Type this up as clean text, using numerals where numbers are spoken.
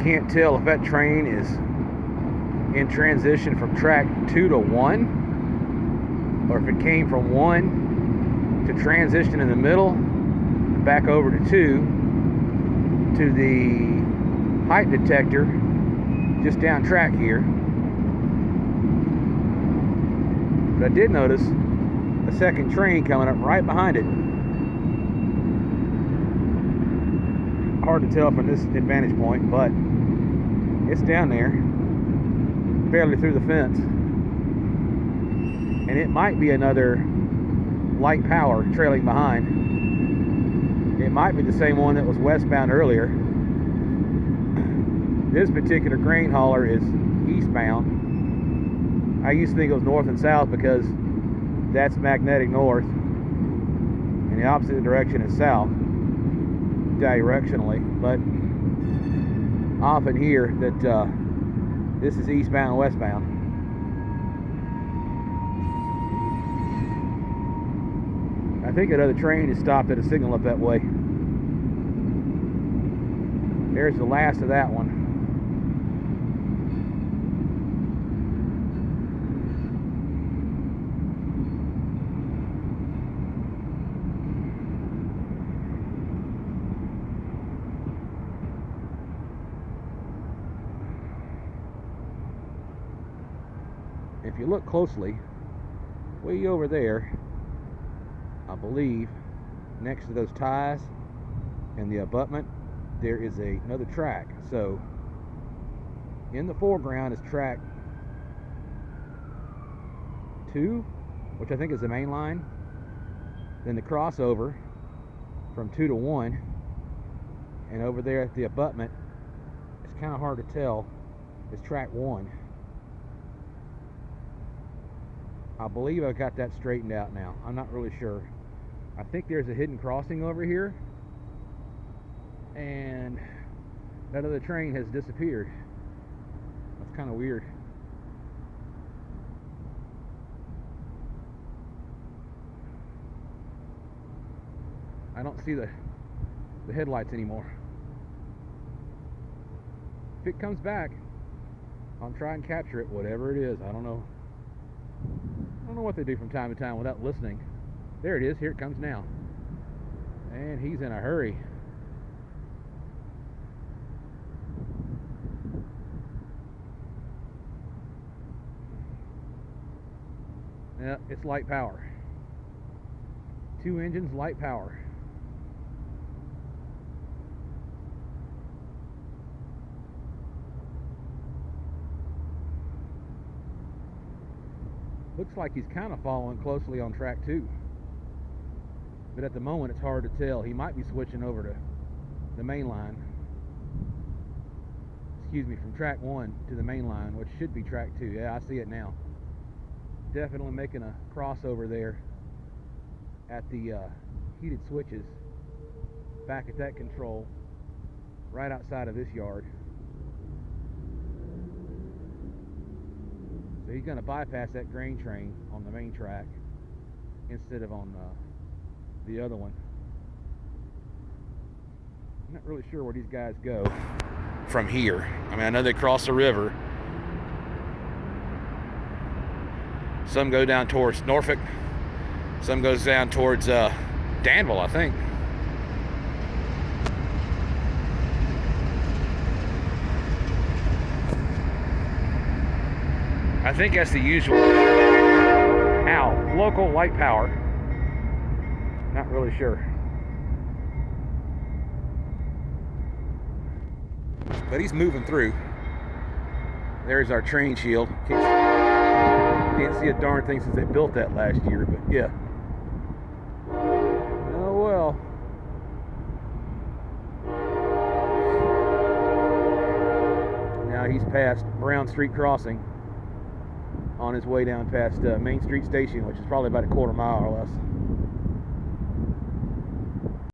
can't tell if that train is in transition from track 2 to 1, or if it came from 1 to transition in the middle, back over to 2 to the height detector just down track here. But I did notice a second train coming up right behind it. Hard to tell from this vantage point, but it's down there, barely through the fence, and it might be another light power trailing behind. It might be the same one that was westbound earlier. This particular grain hauler is eastbound. I used to think it was north and south because that's magnetic north, and the opposite direction is south directionally, but often hear that this is eastbound and westbound. I think another train is stopped at a signal up that way. There's the last of that one. If you look closely, way over there, I believe, next to those ties and the abutment, there is another track. So, in the foreground is track 2, which I think is the main line. Then the crossover from 2 to 1, and over there at the abutment, it's kind of hard to tell, is track 1. I believe I've got that straightened out now. I'm not really sure. I think there's a hidden crossing over here, and that other train has disappeared. That's kind of weird. I don't see the headlights anymore. If it comes back, I'll try and capture it, whatever it is. I don't know what they do from time to time without listening. There it is. Here it comes now. And he's in a hurry. Yeah, it's light power. 2 engines, light power. Looks like he's kind of following closely on track 2. But at the moment, it's hard to tell. He might be switching over to the main line. Excuse me, from track 1 to the main line, which should be track 2. Yeah, I see it now. Definitely making a crossover there at the heated switches back at that control right outside of this yard. So he's going to bypass that grain train on the main track instead of on the other one. I'm not really sure where these guys go from here. I mean, I know they cross the river. Some go down towards Norfolk. Some goes down towards Danville, I think. I think that's the usual. Ow, local light power. Not really sure. But he's moving through. There's our train shield. Can't see a darn thing since they built that last year, but yeah. Oh well. Now he's past Brown Street crossing on his way down past Main Street Station, which is probably about a quarter mile or less.